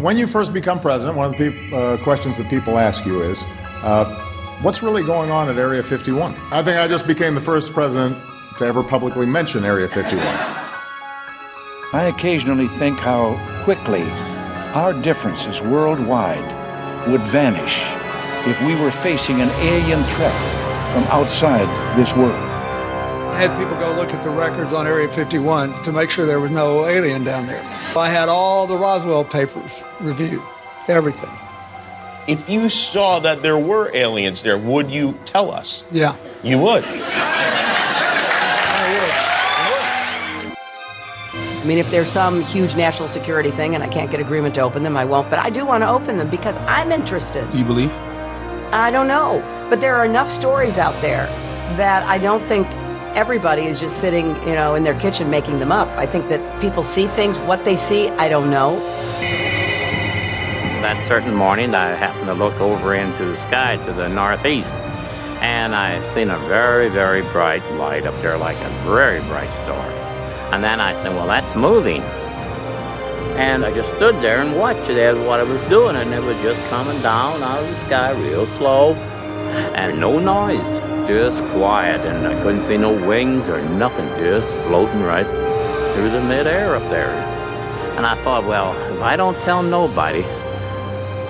When you first become president, one of the questions that people ask you is, what's really going on at Area 51? I think I just became the first president to ever publicly mention Area 51. I occasionally think how quickly our differences worldwide would vanish if we were facing an alien threat from outside this world. I had people go look at the records on Area 51 to make sure there was no alien down there. I had all the Roswell papers reviewed, everything. If you saw that there were aliens there, would you tell us? Yeah. You would? I mean, if there's some huge national security thing and I can't get agreement to open them, I won't. But I do want to open them because I'm interested. Do you believe? I don't know. But there are enough stories out there that I don't think everybody is just sitting, in their kitchen making them up. I think that people see things. What they see, I don't know. That certain morning, I happened to look over into the sky to the northeast, and I seen a very, very bright light up there, like a very bright star. And then I said, well, that's moving. And I just stood there and watched it as what it was doing, and it was just coming down out of the sky real slow, and no noise, just quiet, and I couldn't see no wings or nothing, just floating right through the midair up there. And I thought, well, if I don't tell nobody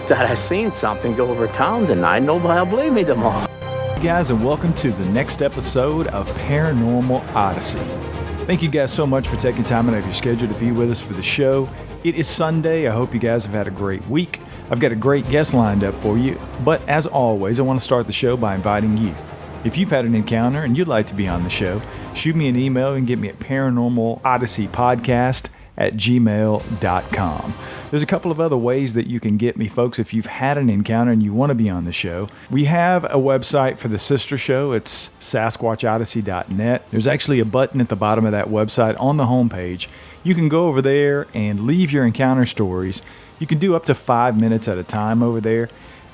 that I seen something go over town tonight, nobody will believe me tomorrow. Hey guys, and welcome to the next episode of Paranormal Odyssey. Thank you guys so much for taking time out of your schedule to be with us for the show. It is Sunday. I hope you guys have had a great week. I've got a great guest lined up for you, but as always, I want to start the show by inviting you. If you've had an encounter and you'd like to be on the show, shoot me an email and get me at paranormalodysseypodcast@gmail.com. There's a couple of other ways that you can get me, folks, if you've had an encounter and you want to be on the show. We have a website for the sister show. It's sasquatchodyssey.net. There's actually a button at the bottom of that website on the homepage. You can go over there and leave your encounter stories. You can do up to 5 minutes at a time over there.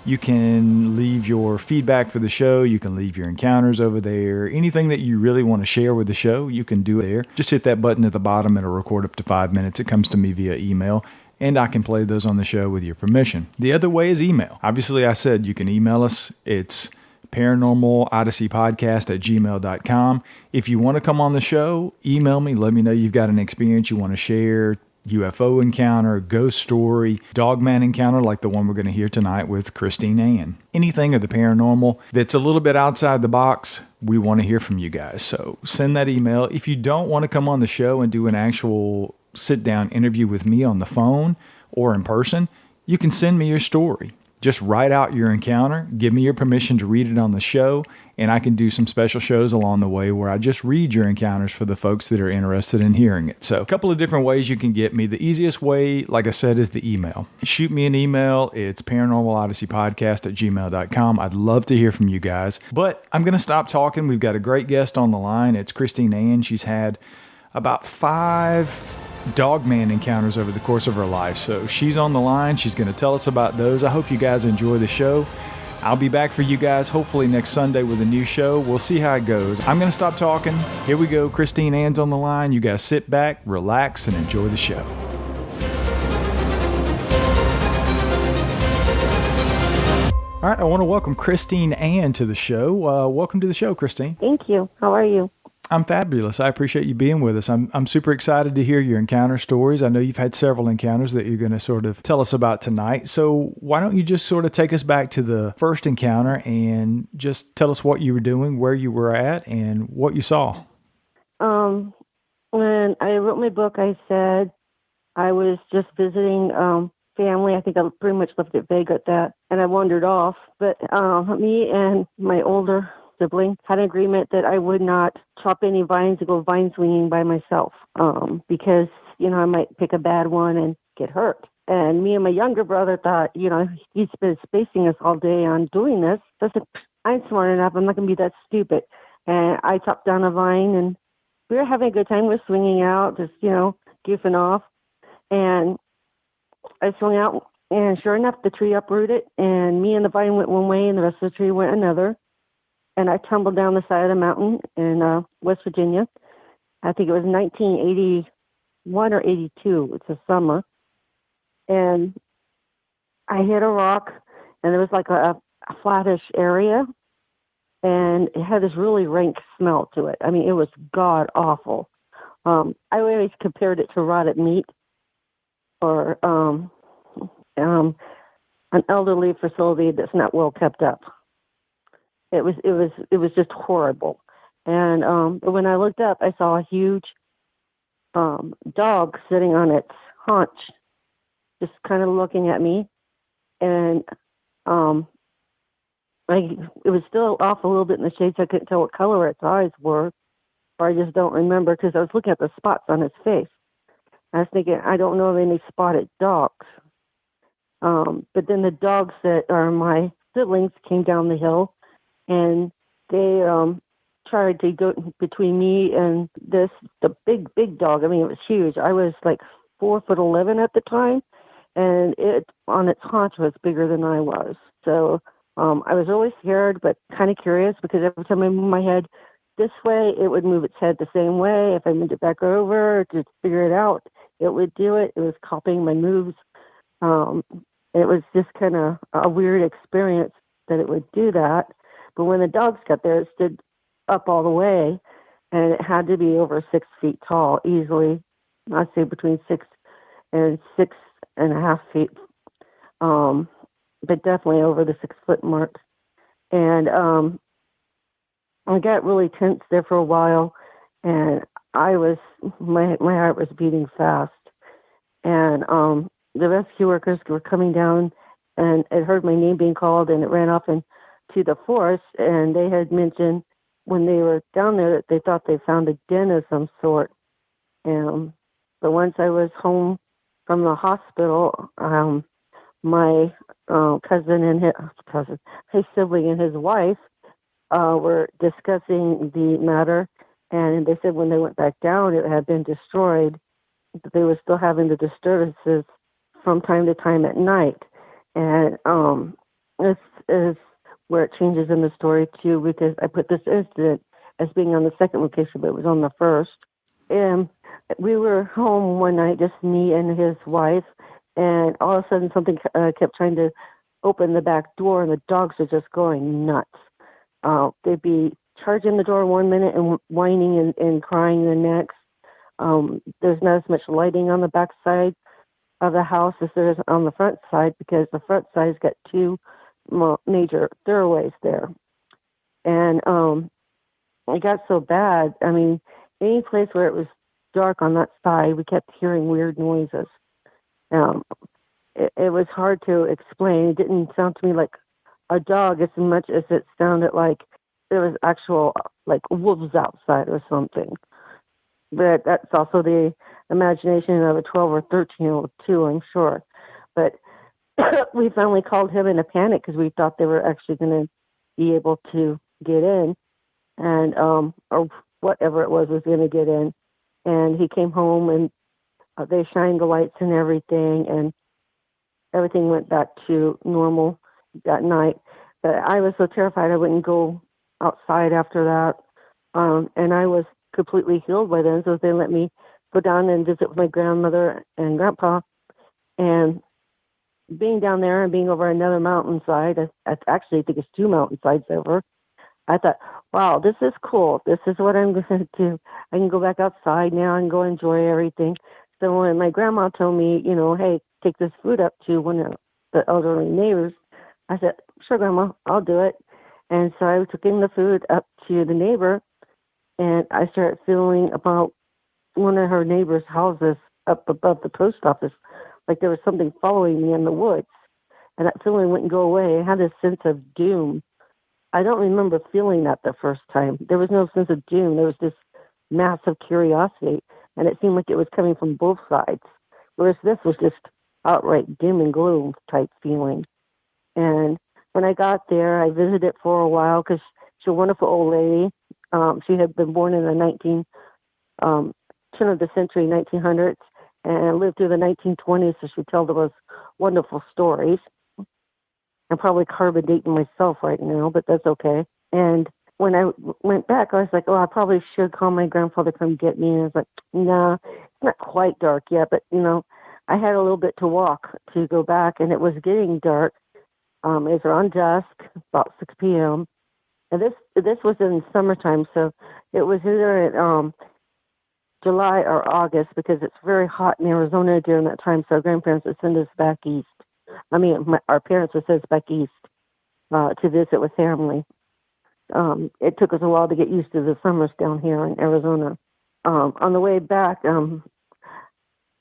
You can leave your feedback for the show. You can leave your encounters over there. Anything that you really want to share with the show, you can do it there. Just hit that button at the bottom. It'll record up to 5 minutes. It comes to me via email, and I can play those on the show with your permission. The other way is email. Obviously, I said you can email us. It's paranormalodysseypodcast@gmail.com. If you want to come on the show, email me. Let me know you've got an experience you want to share. UFO encounter, ghost story, Dogman encounter like the one we're going to hear tonight with Christine Ann. Anything of the paranormal that's a little bit outside the box, we want to hear from you guys. So send that email. If you don't want to come on the show and do an actual sit-down interview with me on the phone or in person, you can send me your story. Just write out your encounter, give me your permission to read it on the show, and I can do some special shows along the way where I just read your encounters for the folks that are interested in hearing it. So a couple of different ways you can get me. The easiest way, like I said, is the email. Shoot me an email. It's paranormalodysseypodcast@gmail.com. I'd love to hear from you guys. But I'm going to stop talking. We've got a great guest on the line. It's Christine Ann. She's had about 5 Dogman encounters over the course of her life. So she's on the line. She's going to tell us about those. I hope you guys enjoy the show. I'll be back for you guys hopefully next Sunday with a new show. We'll see how it goes. I'm going to stop talking. Here we go. Christine Ann's on the line. You guys sit back, relax, and enjoy the show. All right, I want to welcome Christine Ann to the show. Welcome to the show, Christine. Thank you. How are you? I'm fabulous. I appreciate you being with us. I'm super excited to hear your encounter stories. I know you've had several encounters that you're going to sort of tell us about tonight. So why don't you just sort of take us back to the first encounter and just tell us what you were doing, where you were at, and what you saw. When I wrote my book, I said I was just visiting family. I think I pretty much left it vague at that, and I wandered off. But me and my older sibling had an agreement that I would not chop any vines and go vine swinging by myself because, I might pick a bad one and get hurt. And me and my younger brother thought, he's been spacing us all day on doing this. So I said, I'm smart enough. I'm not going to be that stupid. And I chopped down a vine, and we were having a good time. We were swinging out, just, goofing off. And I swung out, and sure enough, the tree uprooted, and me and the vine went one way, and the rest of the tree went another. And I tumbled down the side of the mountain in West Virginia. I think it was 1981 or 82. It's a summer. And I hit a rock, and there was like a flattish area, and it had this really rank smell to it. I mean, it was god awful. I always compared it to rotted meat or an elderly facility that's not well kept up. It was just horrible. And when I looked up, I saw a huge dog sitting on its haunch, just kind of looking at me. And it was still off a little bit in the shade, so I couldn't tell what color its eyes were, or I just don't remember because I was looking at the spots on its face. I was thinking, I don't know of any spotted dogs. But then the dogs that are my siblings came down the hill, and they tried to go between me and the big dog. I mean, it was huge. I was like 4'11" at the time, and it on its haunch was bigger than I was. So I was really scared, but kind of curious because every time I moved my head this way, it would move its head the same way. If I moved it back over to figure it out, it would do it. It was copying my moves. It was just kind of a weird experience that it would do that. But when the dogs got there, it stood up all the way, and it had to be over 6 feet tall, easily. I'd say between 6 and 6.5 feet, but definitely over the 6 foot mark. And I got really tense there for a while, and my heart was beating fast. And the rescue workers were coming down, and it heard my name being called, and it ran off into the forest. And they had mentioned when they were down there that they thought they found a den of some sort. But once I was home from the hospital, my his sibling and his wife were discussing the matter, and they said when they went back down, it had been destroyed, but they were still having the disturbances from time to time at night. And this is where it changes in the story too, because I put this incident as being on the second location, but it was on the first. And we were home one night, just me and his wife, and all of a sudden something kept trying to open the back door, and the dogs are just going nuts. They'd be charging the door one minute and whining and crying the next. There's not as much lighting on the back side of the house as there is on the front side, because the front side's got two major thoroughways there. And it got so bad. I mean, any place where it was dark on that side, we kept hearing weird noises. It was hard to explain. It didn't sound to me like a dog as much as it sounded like there was actual like wolves outside or something. But that's also the imagination of a 12 or 13-year-old too, I'm sure. But we finally called him in a panic because we thought they were actually going to be able to get in, and or whatever it was going to get in. And he came home, and they shined the lights and everything, and everything went back to normal that night. But I was so terrified I wouldn't go outside after that. And I was completely healed by then, so they let me go down and visit with my grandmother and grandpa. And being down there and being over another mountainside, I actually think it's 2 mountainsides over, I thought, wow, this is cool. This is what I'm going to do. I can go back outside now and go enjoy everything. So when my grandma told me, hey, take this food up to one of the elderly neighbors, I said, sure, Grandma, I'll do it. And so I took in the food up to the neighbor, and I started feeling about one of her neighbor's houses up above the post office, like there was something following me in the woods. And that feeling wouldn't go away. I had this sense of doom. I don't remember feeling that the first time. There was no sense of doom. There was this massive curiosity, and it seemed like it was coming from both sides, whereas this was just outright doom and gloom type feeling. And when I got there, I visited for a while because she's a wonderful old lady. She had been born in the turn of the century, 1900s, and lived through the 1920s, so she would tell the most wonderful stories. I'm probably carbon dating myself right now, but that's okay. And when I went back, I was like, I probably should call my grandfather to come get me. And I was like, nah, it's not quite dark yet, but, I had a little bit to walk to go back, and it was getting dark. It was around dusk, about 6 p.m. And this was in summertime, so it was either in July or August, because it's very hot in Arizona during that time. So our grandparents would send us back east. Our parents would send us back east to visit with family. It took us a while to get used to the summers down here in Arizona. On the way back,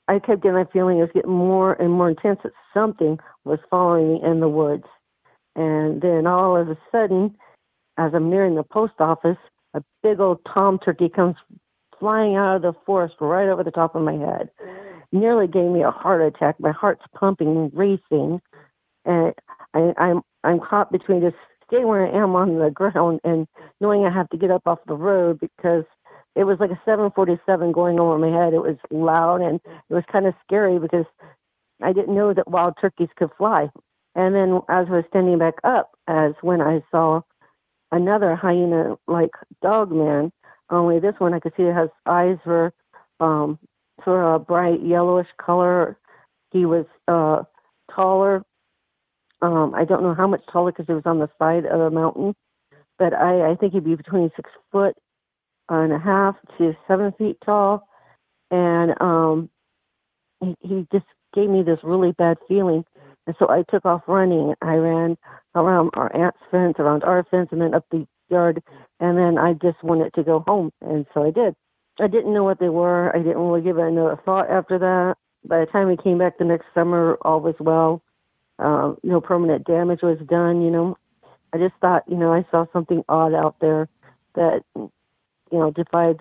I kept getting that feeling it was getting more and more intense, that something was following me in the woods. And then all of a sudden, as I'm nearing the post office, a big old tom turkey comes flying out of the forest right over the top of my head. Nearly gave me a heart attack. My heart's pumping, racing, and I'm caught between just staying where I am on the ground and knowing I have to get up off the road, because it was like a 747 going over my head. It was loud, and it was kind of scary because I didn't know that wild turkeys could fly. And then as I was standing back up, as when I saw another hyena like Dogman, only this one I could see it has eyes were sort of a bright yellowish color. He was taller. I don't know how much taller because it was on the side of a mountain, but I think he'd be between 6'1.5" to 7 feet tall. And he just gave me this really bad feeling. And so I took off running. I ran around our aunt's fence, around our fence, and then up the yard. And then I just wanted to go home. And so I did. I didn't know what they were. I didn't really give it another thought after that. By the time we came back the next summer, all was well. No permanent damage was done, I just thought, I saw something odd out there that, defied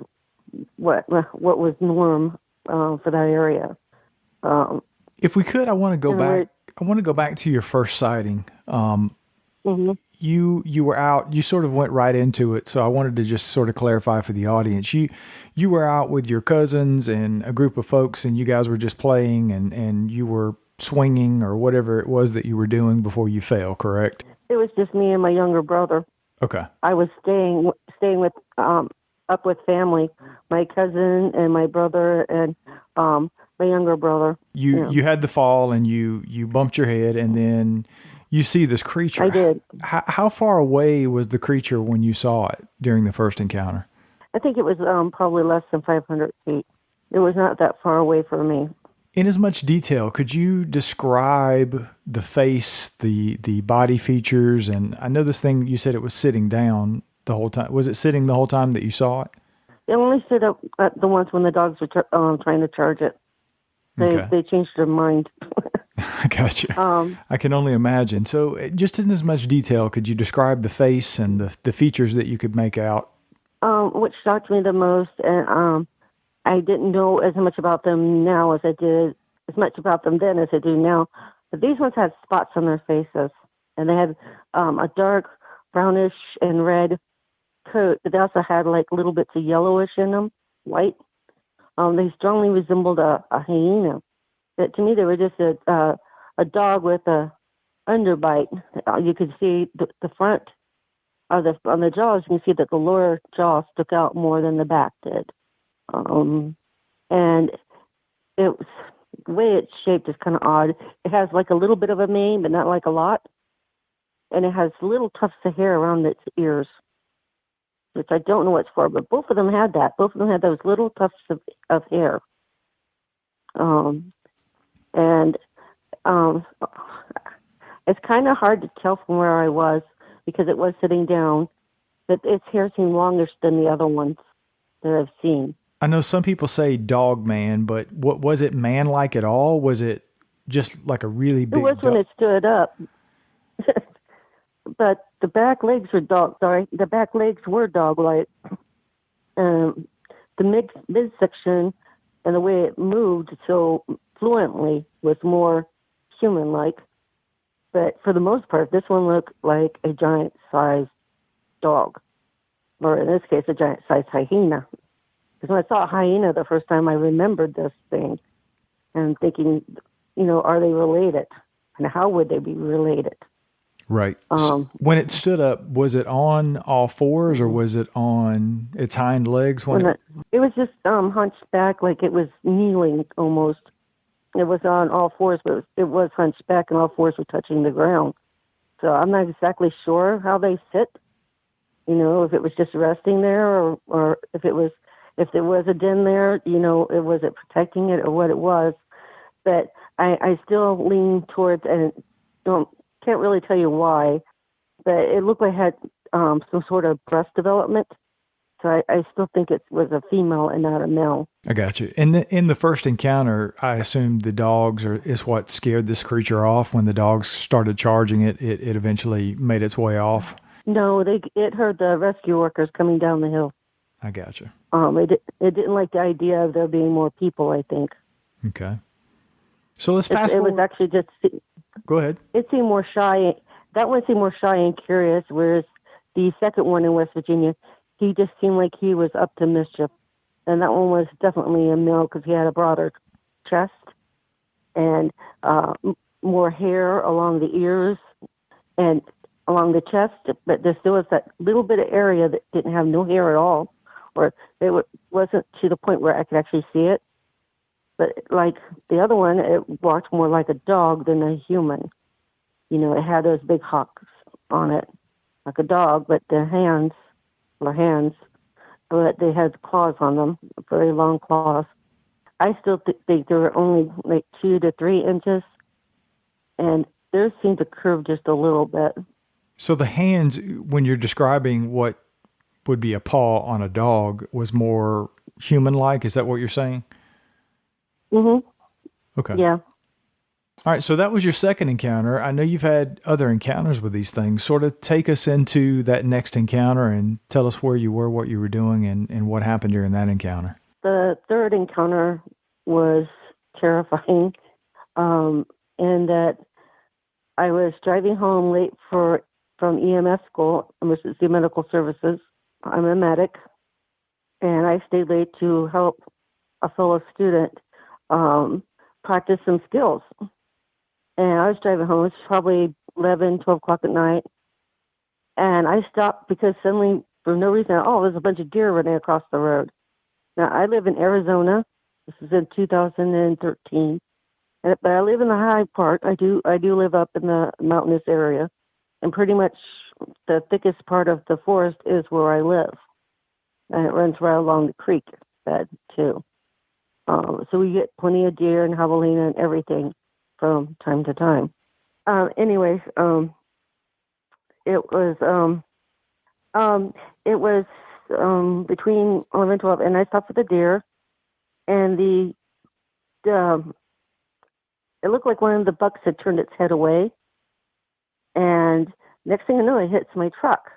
what was norm for that area. If we could, I want to go back. I want to go back to your first sighting. Mm-hmm. You were out. You sort of went right into it. So I wanted to just sort of clarify for the audience. You were out with your cousins and a group of folks, and you guys were just playing, and you were swinging or whatever it was that you were doing before you fell. Correct? It was just me and my younger brother. Okay. I was staying with up with family, my cousin and my brother and my younger brother. You had the fall and you bumped your head, and then you see this creature. I did. How far away was the creature when you saw it during the first encounter? I think it was probably less than 500 feet. It was not that far away from me. In as much detail, could you describe the face, the body features? And I know this thing, you said it was sitting down the whole time. Was it sitting the whole time that you saw it? It only stood up at the once when the dogs were trying to charge it. They changed their mind. I got you. I can only imagine. So just in as much detail, could you describe the face and the features that you could make out? What shocked me the most, and I didn't know as much about them now as I did, as much about them then as I do now. But these ones had spots on their faces, and they had a dark brownish and red coat, but they also had like little bits of yellowish in them, white. They strongly resembled a hyena. But to me, they were just a dog with a underbite. You could see the front of on the jaws. You can see that the lower jaw stuck out more than the back did. And it was, the way it's shaped is kind of odd. It has like a little bit of a mane, but not like a lot. And it has little tufts of hair around its ears, which I don't know what's for, but both of them had that. Both of them had those little tufts of hair. It's kind of hard to tell from where I was because it was sitting down, but its hair seemed longish than the other ones that I've seen. I know some people say dog man, but what was it man-like at all? Was it just like a really big It was when it stood up. But the back legs were the back legs were dog-like. The midsection and the way it moved so fluently was more human-like. But for the most part, this one looked like a giant-sized dog, or in this case, a giant-sized hyena. Because when I saw a hyena the first time, I remembered this thing and thinking, are they related? And how would they be related? Right. When it stood up, was it on all fours or was it on its hind legs? It was just hunched back like it was kneeling almost. it was on all fours, but it was hunched back, and all fours were touching the ground. So I'm not exactly sure how they sit. If it was just resting there, or if there was a den there, was it protecting it or what it was. But I still lean towards, and can't really tell you why, but it looked like it had some sort of breast development. So I still think it was a female and not a male. I got you. In the first encounter, I assume the dogs is what scared this creature off. When the dogs started charging it, it eventually made its way off. No, it heard the rescue workers coming down the hill. I got you. It didn't like the idea of there being more people, I think. Okay. So let's fast forward. It was actually just... Go ahead. It seemed more shy. That one seemed more shy and curious, whereas the second one in West Virginia, he just seemed like he was up to mischief. And that one was definitely a male because he had a broader chest and more hair along the ears and along the chest. But there still was that little bit of area that didn't have no hair at all, or it wasn't to the point where I could actually see it. But like the other one, it walked more like a dog than a human. It had those big hocks on it, like a dog, but the hands, but they had claws on them, very long claws. I still think they were only like 2 to 3 inches, and theirs seemed to curve just a little bit. So the hands, when you're describing what would be a paw on a dog, was more human-like? Is that what you're saying? Mm-hmm. Okay. Yeah. All right, so that was your second encounter. I know you've had other encounters with these things. Sort of take us into that next encounter and tell us where you were, what you were doing, and what happened during that encounter. The third encounter was terrifying in that I was driving home late from EMS school, emergency medical services. I'm a medic, and I stayed late to help a fellow student practice some skills. And I was driving home. It was probably 11, 12 o'clock at night. And I stopped because suddenly, for no reason at all, there's a bunch of deer running across the road. Now, I live in Arizona. This is in 2013. But I live in the high part. I do live up in the mountainous area. And pretty much the thickest part of the forest is where I live. And it runs right along the creek bed, too. So we get plenty of deer and javelina and everything from time to time. Anyways, it was between 11 and 12, and I stopped for the deer, and it looked like one of the bucks had turned its head away, and next thing I know, it hits my truck.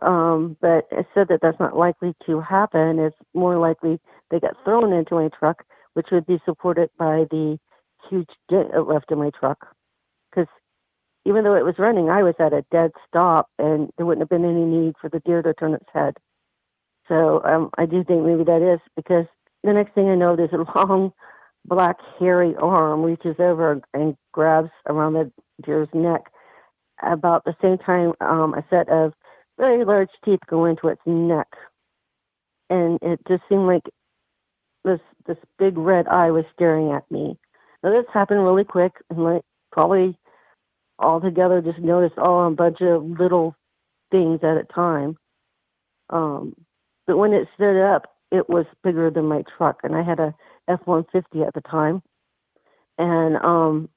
But it said that that's not likely to happen. It's more likely they got thrown into my truck, which would be supported by the huge dent it left in my truck. Because even though it was running, I was at a dead stop, and there wouldn't have been any need for the deer to turn its head. So I do think maybe that is, because the next thing I know, there's a long, black, hairy arm reaches over and grabs around the deer's neck. About the same time, a set of very large teeth go into its neck. And it just seemed like this big red eye was staring at me. Now, this happened really quick, and like probably all together just noticed a bunch of little things at a time. But when it stood up, it was bigger than my truck, and I had a F-150 at the time. And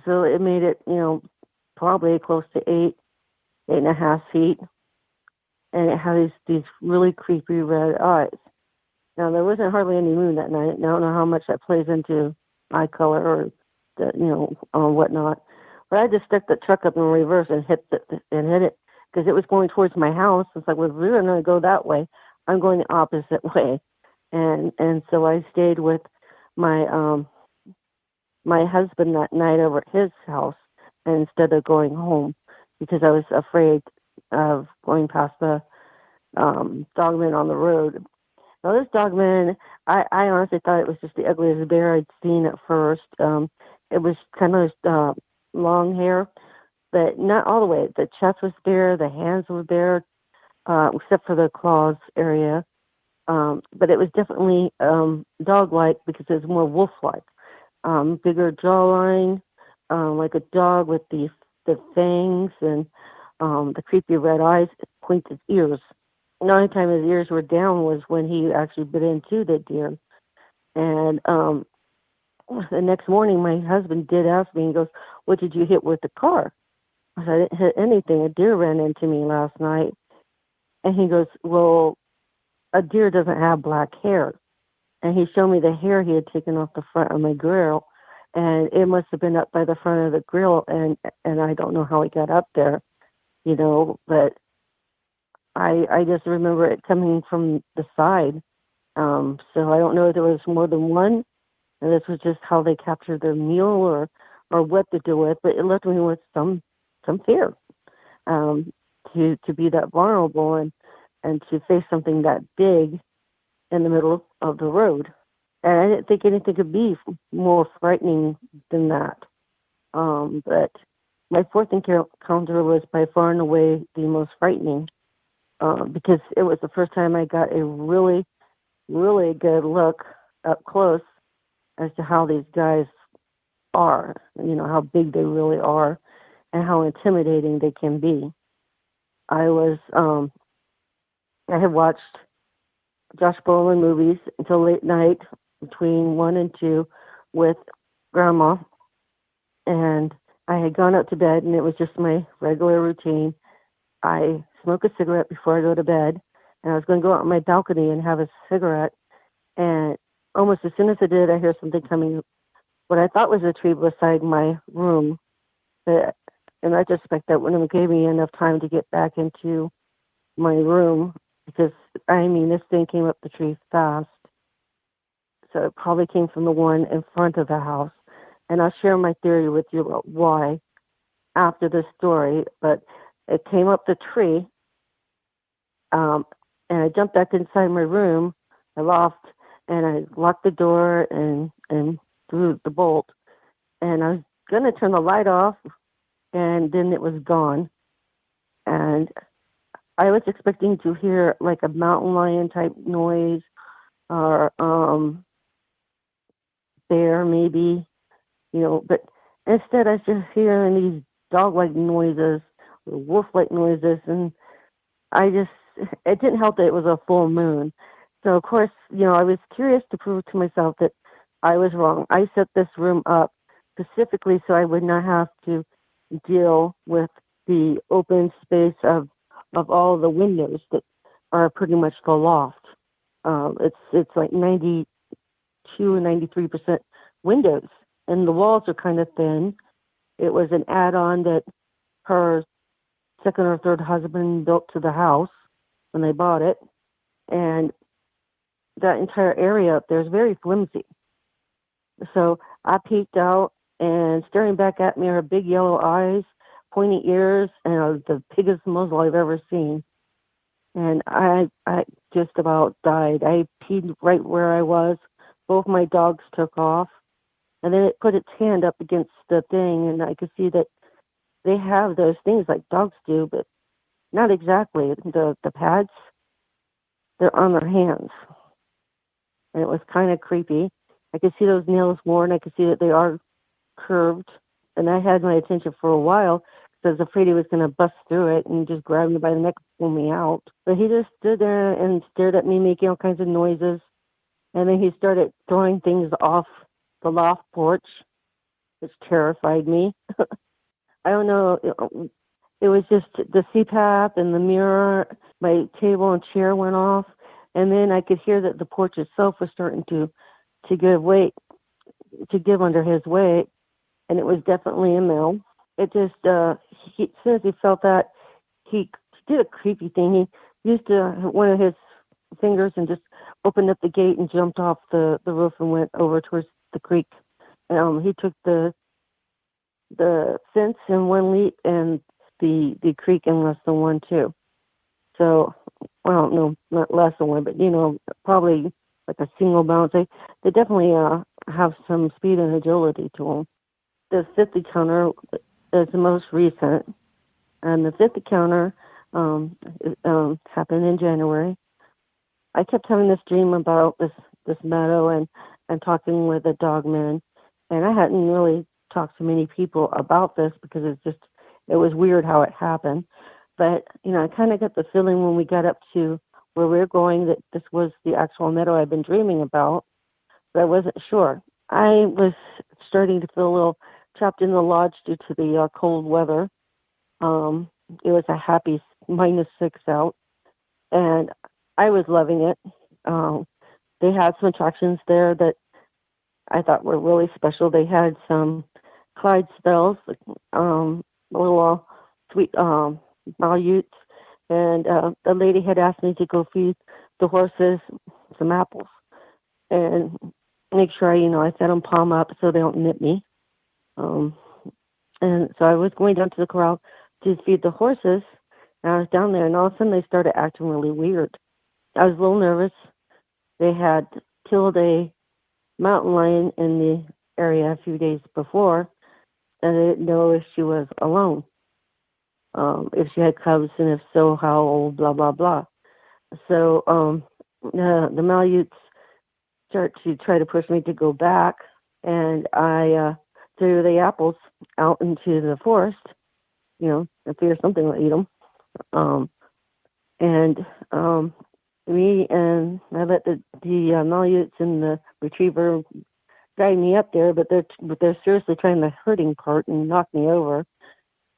so it made it, probably close to 8.5 feet. And it had these really creepy red eyes. Now, there wasn't hardly any moon that night. I don't know how much that plays into eye color or, whatnot. But I just stuck the truck up in reverse and hit it because it was going towards my house. It's like, well, we're going to go that way. I'm going the opposite way. And so I stayed with my husband that night over at his house instead of going home because I was afraid of going past the Dogman on the road. Now, this Dogman, I honestly thought it was just the ugliest bear I'd seen at first. It was kind of long hair, but not all the way. The chest was bare, the hands were bare, except for the claws area. But it was definitely dog-like because it was more wolf-like. Bigger jawline, like a dog with the fangs and the creepy red eyes, pointed ears. The only time his ears were down was when he actually bit into the deer. And the next morning, my husband did ask me, he goes, "What did you hit with the car?" I said, "I didn't hit anything. A deer ran into me last night." And he goes, "Well, a deer doesn't have black hair." And he showed me the hair he had taken off the front of my grill, and it must have been up by the front of the grill, and I don't know how he got up there, but I just remember it coming from the side. So I don't know if there was more than one, and this was just how they captured their meal or what to do with, but it left me with some fear, to be that vulnerable and to face something that big in the middle of the road. And I didn't think anything could be more frightening than that. But my fourth encounter was by far and away the most frightening, because it was the first time I got a really, really good look up close as to how these guys are, how big they really are and how intimidating they can be. I had watched Josh Brolin movies until late night between 1 and 2 with Grandma, and I had gone up to bed, and it was just my regular routine. I smoke a cigarette before I go to bed, and I was going to go out on my balcony and have a cigarette, and almost as soon as I did, I hear something coming, what I thought was a tree beside my room, but in retrospect, that wouldn't have gave me enough time to get back into my room, because, this thing came up the tree fast. So it probably came from the one in front of the house. And I'll share my theory with you about why after this story. But it came up the tree, and I jumped back inside my room, my loft, and I locked the door and threw the bolt. And I was going to turn the light off, and then it was gone. And I was expecting to hear like a mountain lion type noise, or bear maybe, but instead I was just hearing these dog-like noises or wolf-like noises, and it didn't help that it was a full moon. So of course, I was curious to prove to myself that I was wrong. I set this room up specifically so I would not have to deal with the open space of all the windows that are pretty much the loft. It's like 92 and 93% windows, and the walls are kind of thin. It was an add-on that her second or third husband built to the house when they bought it, and that entire area up there is very flimsy. So I peeked out, and staring back at me are big yellow eyes, pointy ears, and the biggest muzzle I've ever seen. And I just about died. I peed right where I was. Both my dogs took off. And then it put its hand up against the thing, and I could see that they have those things like dogs do, but not exactly. The pads, they're on their hands. And it was kind of creepy. I could see those nails more, and I could see that they are curved. And I had my attention for a while because I was afraid he was going to bust through it and just grab me by the neck and pull me out. But he just stood there and stared at me, making all kinds of noises. And then he started throwing things off the loft porch, which terrified me. I don't know. It was just the CPAP and the mirror. My table and chair went off. And then I could hear that the porch itself was starting to give under his weight. And it was definitely a male. It just, as soon as he felt that, he did a creepy thing. He used one of his fingers and just opened up the gate and jumped off the roof and went over towards the creek. He took the fence in one leap and the creek in less than one too. So, well, no, not less than one, but probably like a single bounce. They definitely have some speed and agility to them. The fifth encounter is the most recent, and the fifth encounter happened in January. I kept having this dream about this meadow and talking with a dogman, and I hadn't really talked to many people about this because it was weird how it happened. But I kind of got the feeling when we got up to where we were going that this was the actual meadow I'd been dreaming about, but I wasn't sure. I was starting to feel a little trapped in the lodge due to the cold weather. It was a happy -6 out, and I was loving it. They had some attractions there that I thought were really special. They had some Clydesdales, little sweet Malutes, and the lady had asked me to go feed the horses some apples and make sure I set them palm up so they don't nip me. Um, and so I was going down to the corral to feed the horses, and I was down there, and all of a sudden they started acting really weird. I was a little nervous. They had killed a mountain lion in the area a few days before, and I didn't know if she was alone, if she had cubs, and if so, how old, blah, blah, blah. So the Malutes start to try to push me to go back, and I threw the apples out into the forest, I figure something will eat them. And me and I let the Malutes and the retriever guide me up there, but they're seriously trying the herding part and knock me over.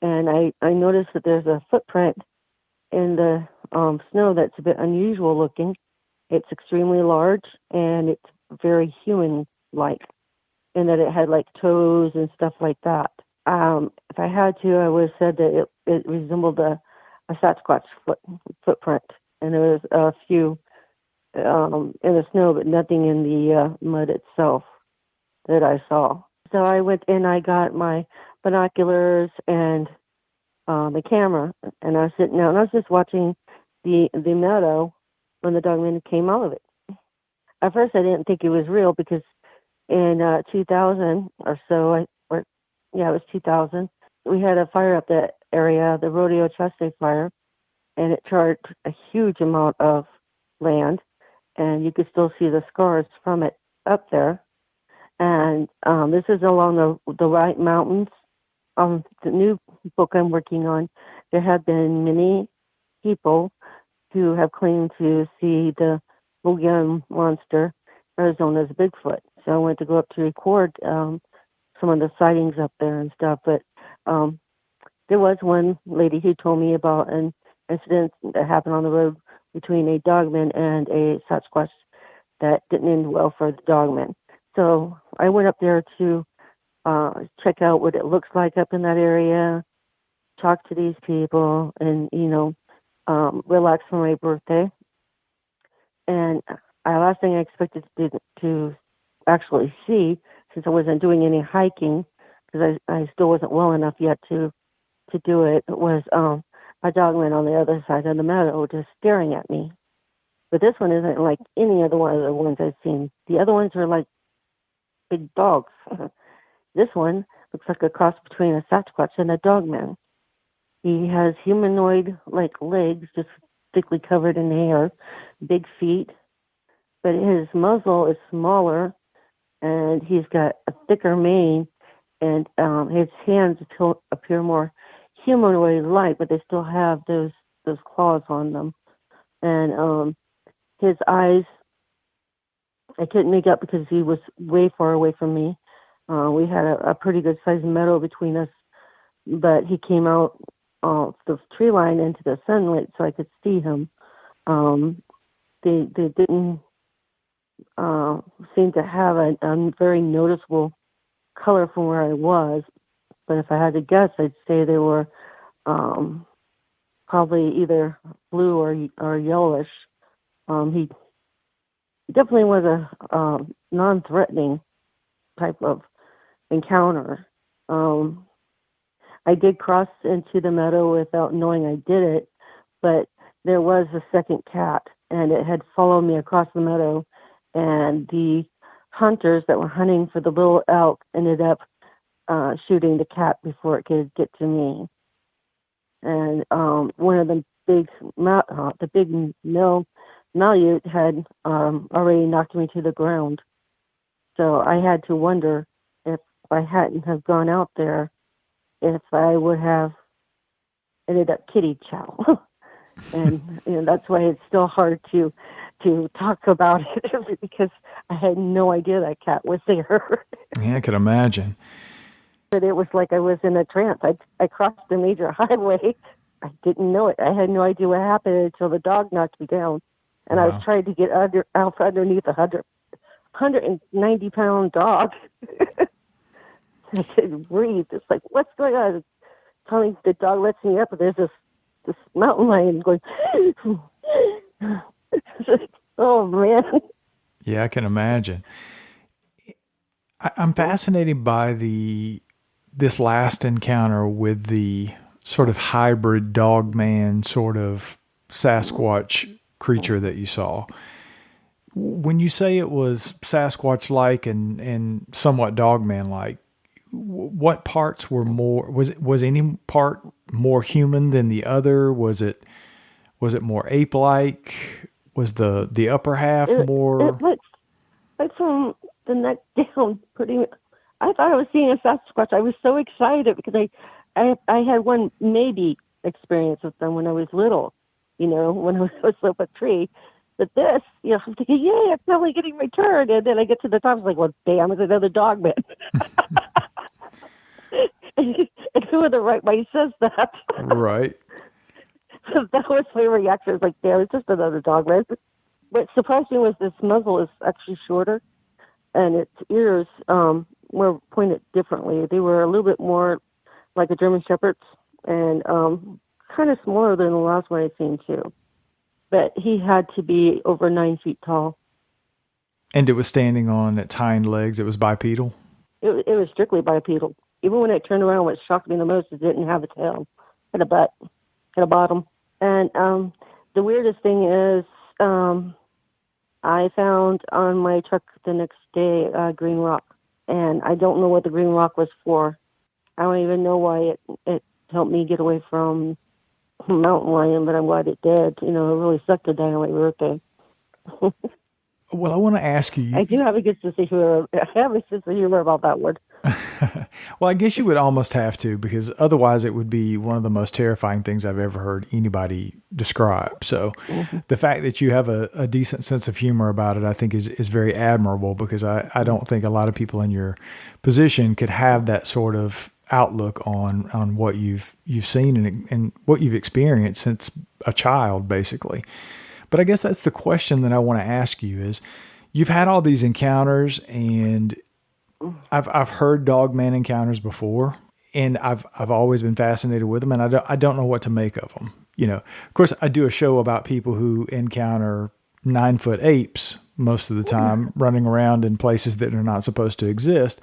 And I noticed that there's a footprint in the snow that's a bit unusual looking. It's extremely large and it's very human-like, in that it had like toes and stuff like that. If I had to, I would have said that it resembled a Sasquatch footprint, and there was a few in the snow, but nothing in the mud itself that I saw. So I went and I got my binoculars and the camera, and I was sitting down and I was just watching the meadow when the dogman came out of it. At first, I didn't think it was real because in 2000 or so, it was 2000, we had a fire up that area, the Rodeo Chaste fire, and it charred a huge amount of land, and you could still see the scars from it up there. And this is along the White Mountains. The new book I'm working on, there have been many people who have claimed to see the Bogeyman monster, Arizona's Bigfoot. So I went to go up to record some of the sightings up there and stuff. But there was one lady who told me about an incident that happened on the road between a dogman and a Sasquatch that didn't end well for the dogman. So I went up there to check out what it looks like up in that area, talk to these people, and relax for my birthday. And last thing I expected to actually see, since I wasn't doing any hiking, because I still wasn't well enough yet to do it, was a dogman on the other side of the meadow just staring at me. But this one isn't like any other one of the ones I've seen. The other ones are like big dogs. This one looks like a cross between a Sasquatch and a dogman. He has humanoid-like legs, just thickly covered in hair, big feet, but his muzzle is smaller, and he's got a thicker mane, and his hands appear more humanoid-like, but they still have those claws on them. And his eyes, I couldn't make out because he was way far away from me. We had a pretty good sized meadow between us, but he came out the tree line into the sunlight so I could see him. They didn't seem to have a very noticeable color from where I was, but if I had to guess, I'd say they were probably either blue or yellowish. He definitely was a non-threatening type of encounter. I did cross into the meadow without knowing I did it, but there was a second cat, and it had followed me across the meadow, and the hunters that were hunting for the little elk ended up shooting the cat before it could get to me. And one of the big male Malamute had already knocked me to the ground. So I had to wonder if I hadn't have gone out there, if I would have ended up kitty chow. And that's why it's still hard to talk about it because I had no idea that cat was there. Yeah, I could imagine. But it was like I was in a trance. I crossed a major highway. I didn't know it. I had no idea what happened until the dog knocked me down. And I Wow. tried to get out underneath a 190-pound dog. I couldn't breathe. It's like, what's going on? Finally, the dog lets me up, and there's this mountain lion going, oh, man. Yeah, I can imagine. I'm fascinated by this last encounter with the sort of hybrid dog-man sort of Sasquatch creature that you saw. When you say it was Sasquatch-like and somewhat dogman-like, what parts were more? Was any part more human than the other? Was it more ape-like? Was the upper half more? It looked like from the neck down. I thought I was seeing a Sasquatch. I was so excited because I had one maybe experience with them when I was little. When I was up a tree. But this, I'm thinking, yay, I'm finally getting my turn. And then I get to the top, it's like, well, damn, it's another Dogman. and who in the right mind says that? Right. So that was my reaction. It's like, damn, it's just another Dogman. What surprised me was this muzzle is actually shorter, and its ears were pointed differently. They were a little bit more like a German Shepherd's, and kind of smaller than the last one I'd seen, too. But he had to be over 9 feet tall. And it was standing on its hind legs. It was bipedal. It was strictly bipedal. Even when it turned around, what shocked me the most is it didn't have a tail. It had a butt, had a bottom. And the weirdest thing is I found on my truck the next day green rock. And I don't know what the green rock was for. I don't even know why it helped me get away from mountain lion, but I'm glad it did. It really sucked to die on my birthday. Well, I want to ask you. I do have a good sense of humor. I have a sense of humor about that one. Well, I guess you would almost have to, because otherwise it would be one of the most terrifying things I've ever heard anybody describe. So the fact that you have a decent sense of humor about it, I think is very admirable, because I don't think a lot of people in your position could have that sort of outlook on what you've seen and what you've experienced since a child, basically. But I guess that's the question that I want to ask you is, you've had all these encounters, and I've heard dogman encounters before, and I've always been fascinated with them, and I don't know what to make of them. Of course, I do a show about people who encounter 9-foot apes most of the time running around in places that are not supposed to exist,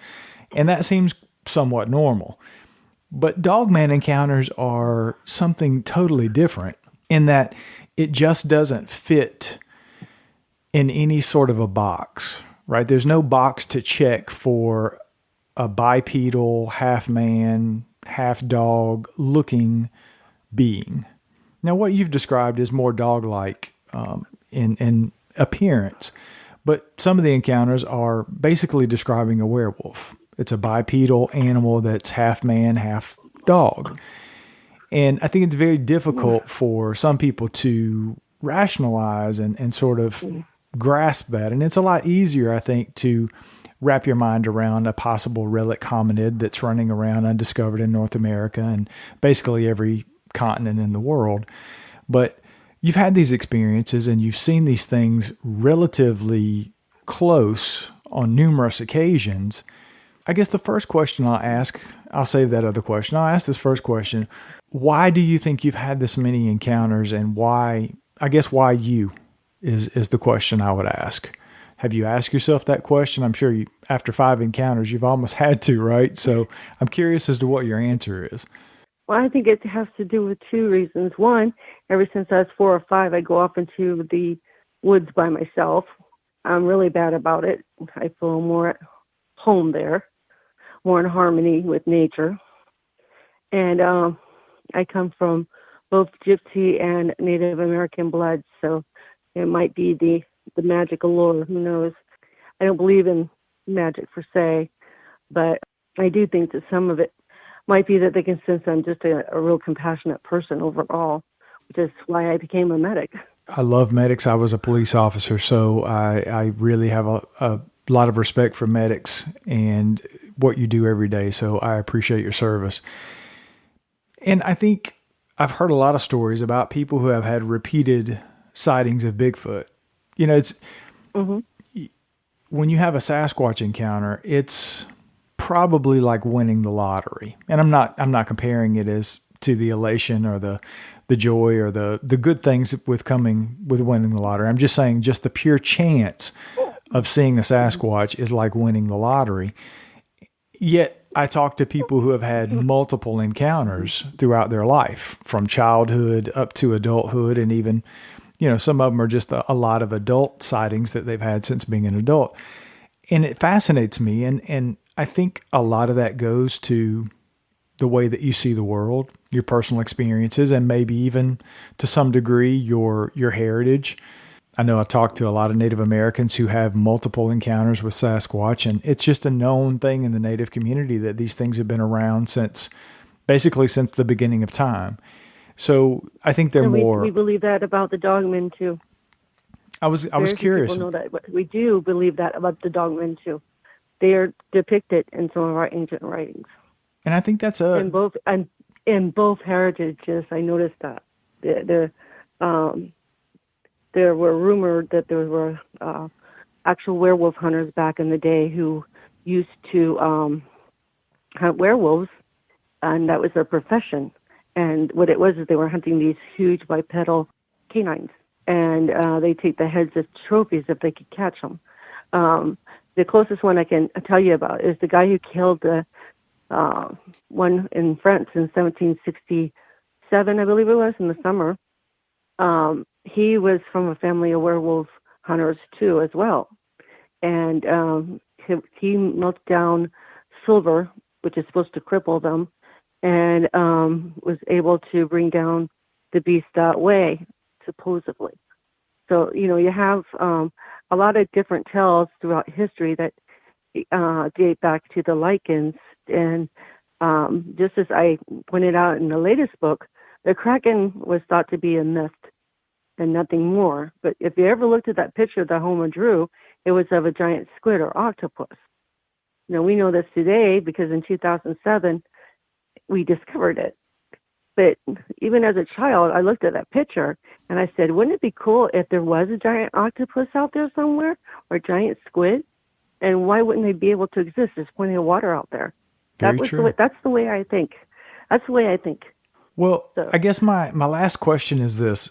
and that seems somewhat normal. But dogman encounters are something totally different, in that it just doesn't fit in any sort of a box, right? There's no box to check for a bipedal, half man, half dog looking being. Now, what you've described is more dog-like in appearance, but some of the encounters are basically describing a werewolf. It's a bipedal animal that's half man, half dog. And I think it's very difficult for some people to rationalize and sort of grasp that. And it's a lot easier, I think, to wrap your mind around a possible relic hominid that's running around undiscovered in North America and basically every continent in the world. But you've had these experiences and you've seen these things relatively close on numerous occasions. I guess the first question I'll save that other question. I'll ask this first question. Why do you think you've had this many encounters, and why you is the question I would ask. Have you asked yourself that question? I'm sure after 5 encounters, you've almost had to, right? So I'm curious as to what your answer is. Well, I think it has to do with 2 reasons. One, ever since I was 4 or 5, I go off into the woods by myself. I'm really bad about it. I feel more at home there, more in harmony with nature. And I come from both Gypsy and Native American blood, so It might be the magic allure. Who knows? I don't believe in magic per se, but I do think that some of it might be that they can sense I'm just a real compassionate person overall, which is why I became a medic. I love medics. I was a police officer, so I really have a lot of respect for medics and what you do every day. So I appreciate your service. And I think I've heard a lot of stories about people who have had repeated sightings of Bigfoot. You know, it's when you have a Sasquatch encounter, it's probably like winning the lottery. And I'm not comparing it as to the elation or the joy or the good things with winning the lottery. I'm just saying just the pure chance of seeing a Sasquatch is like winning the lottery. Yet I talk to people who have had multiple encounters throughout their life, from childhood up to adulthood, and even, you know, some of them are just a lot of adult sightings that they've had since being an adult. And it fascinates me. And I think a lot of that goes to the way that you see the world, your personal experiences, and maybe even to some degree your heritage. I know I talked to a lot of Native Americans who have multiple encounters with Sasquatch, and it's just a known thing in the Native community that these things have been around since the beginning of time. So I think they're more. We believe that about the Dogman too. I was curious. People know that, but we do believe that about the Dogman too. They are depicted in some of our ancient writings. And I think that's in both heritages. I noticed that there were rumored that there were actual werewolf hunters back in the day who used to hunt werewolves, and that was their profession. And what it was is they were hunting these huge bipedal canines, and they take the heads as trophies if they could catch them. The closest one I can tell you about is the guy who killed the one in France in 1767, I believe it was, in the summer. He was from a family of werewolf hunters too, as well. And he melted down silver, which is supposed to cripple them, and was able to bring down the beast that way, supposedly. So, you know, you have a lot of different tales throughout history that date back to the lichens. And just as I pointed out in the latest book, the Kraken was thought to be a myth and nothing more. But if you ever looked at that picture that Homer drew, it was of a giant squid or octopus. Now, we know this today because in 2007, we discovered it. But even as a child, I looked at that picture and I said, wouldn't it be cool if there was a giant octopus out there somewhere or a giant squid? And why wouldn't they be able to exist? There's plenty of water out there. Very true. That's the way I think. That's the way I think. Well, so, I guess my last question is this.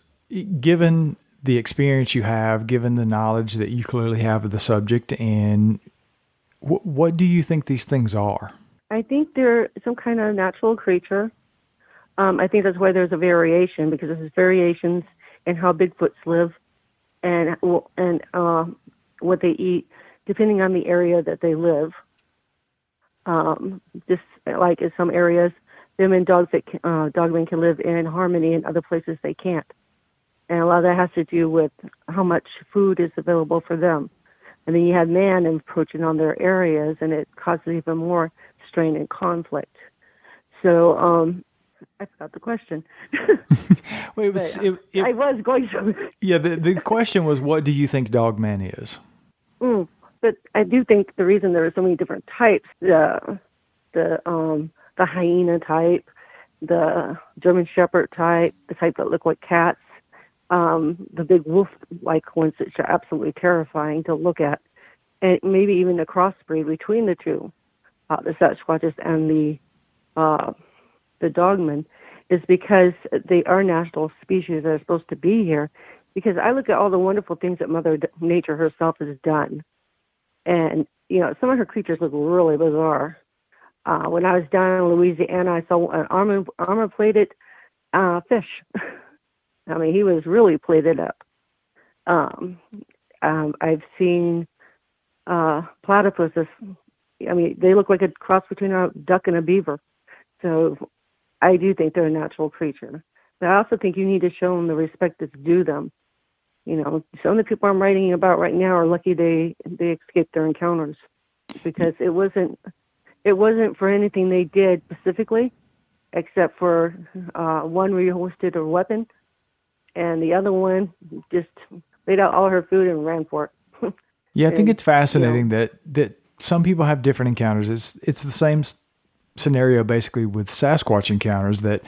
Given the experience you have, given the knowledge that you clearly have of the subject, and what do you think these things are? I think they're some kind of natural creature. I think that's why there's a variation, because there's variations in how Bigfoots live and what they eat, depending on the area that they live. Just like in some areas, them and Dogman can live in harmony, and other places they can't. And a lot of that has to do with how much food is available for them. And then you have man encroaching on their areas, and it causes even more strain and conflict. So I forgot the question. Well, I was going to. Yeah, the question was, what do you think Dogman is? But I do think the reason there are so many different types, the hyena type, the German Shepherd type, the type that look like cats, the big wolf-like ones that are absolutely terrifying to look at, and maybe even a crossbreed between the two, the Sasquatches and the Dogman, is because they are national species that are supposed to be here. Because I look at all the wonderful things that Mother Nature herself has done, and you know, some of her creatures look really bizarre. When I was down in Louisiana, I saw an armor-plated fish. I mean, he was really plated up. I've seen platypuses. I mean, they look like a cross between a duck and a beaver. So I do think they're a natural creature. But I also think you need to show them the respect that's due them. some of the people I'm writing about right now are lucky they escaped their encounters, because it wasn't for anything they did specifically, except for one rehoisted a weapon, and the other one just laid out all her food and ran for it. Yeah, I think it's fascinating that some people have different encounters. It's the same scenario basically with Sasquatch encounters, that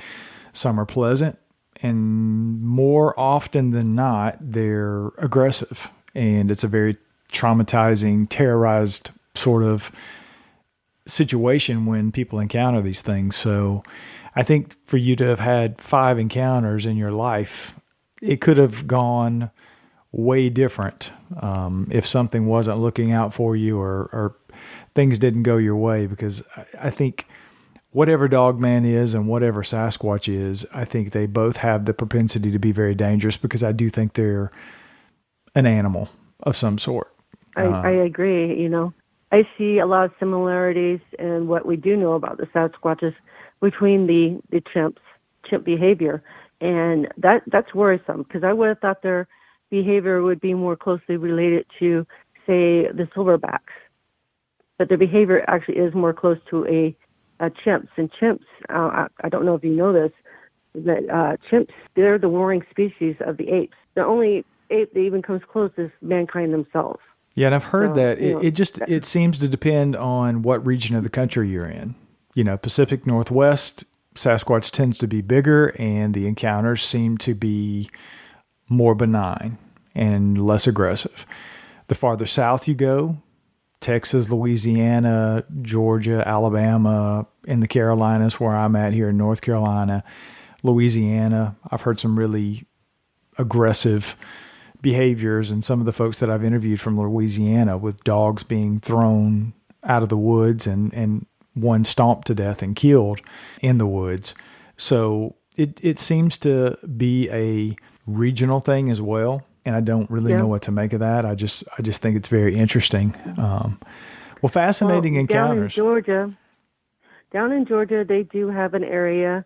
some are pleasant, and more often than not, they're aggressive. And it's a very traumatizing, terrorized sort of situation when people encounter these things. So I think for you to have had 5 encounters in your life, it could have gone way different if something wasn't looking out for you, or things didn't go your way. Because I think whatever Dogman is and whatever Sasquatch is, I think they both have the propensity to be very dangerous, because I do think they're an animal of some sort. I agree. I see a lot of similarities in what we do know about the Sasquatches between the chimp behavior, and that's worrisome, because I would have thought their behavior would be more closely related to, say, the silverbacks, but their behavior actually is more close to a chimps. And chimps, I don't know if you know this, that chimps, they're the warring species of the apes. The only ape that even comes close is mankind themselves. Yeah, and I've heard that it seems to depend on what region of the country you're in. Pacific Northwest, Sasquatch tends to be bigger, and the encounters seem to be more benign and less aggressive. The farther south you go, Texas, Louisiana, Georgia, Alabama, in the Carolinas, where I'm at here in North Carolina, Louisiana, I've heard some really aggressive behaviors, and some of the folks that I've interviewed from Louisiana, with dogs being thrown out of the woods and one stomped to death and killed in the woods. So it seems to be a regional thing as well, and I don't really know what to make of that. I just think it's very interesting. Fascinating encounters. Down in Georgia, they do have an area,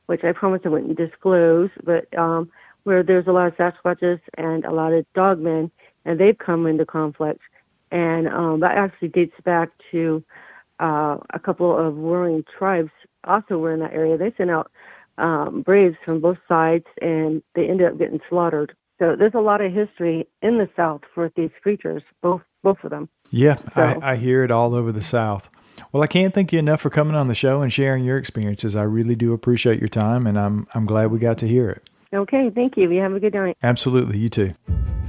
which I promise I wouldn't disclose, but where there's a lot of Sasquatches and a lot of Dogmen, and they've come into conflict. And that actually dates back to a couple of warring tribes also were in that area. They sent out braves from both sides, and they ended up getting slaughtered. So there's a lot of history in the South for these creatures, both of them. Yeah, so. I hear it all over the South. Well, I can't thank you enough for coming on the show and sharing your experiences. I really do appreciate your time, and I'm glad we got to hear it. Okay, thank you. You have a good night. Absolutely, you too.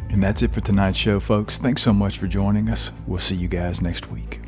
And that's it for tonight's show, folks. Thanks so much for joining us. We'll see you guys next week.